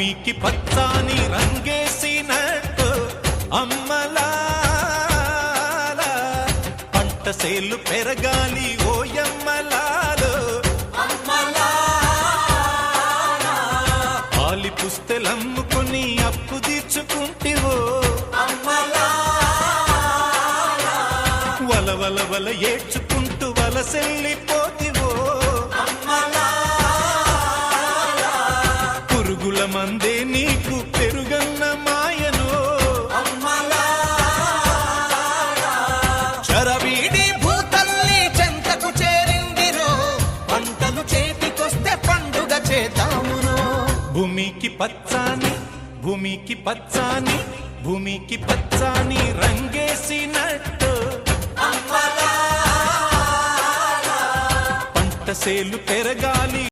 భూమికి పచ్చాని రంగేసినట్టు అమ్మలాల పంట సేలు పెరగాలి ఓయమ్మలాలు పాలి పుస్తెలమ్ముకొని అప్పు తీర్చుకుంటివో వల వల వల ఏడ్చుకుంటూ వలసెళ్ళిపోతివో పురుగుల మందే నీకు పెరుగన్న మాయను చరవీడి భూతల్లి చెంతకు చేరిందిరో పంటలు చేతికొస్తే పండుగ చేద్దామును భూమికి పచ్చాని భూమికి పచ్చాని భూమికి పచ్చాని రంగేసినట్టు పంట సేలు పెరగాలి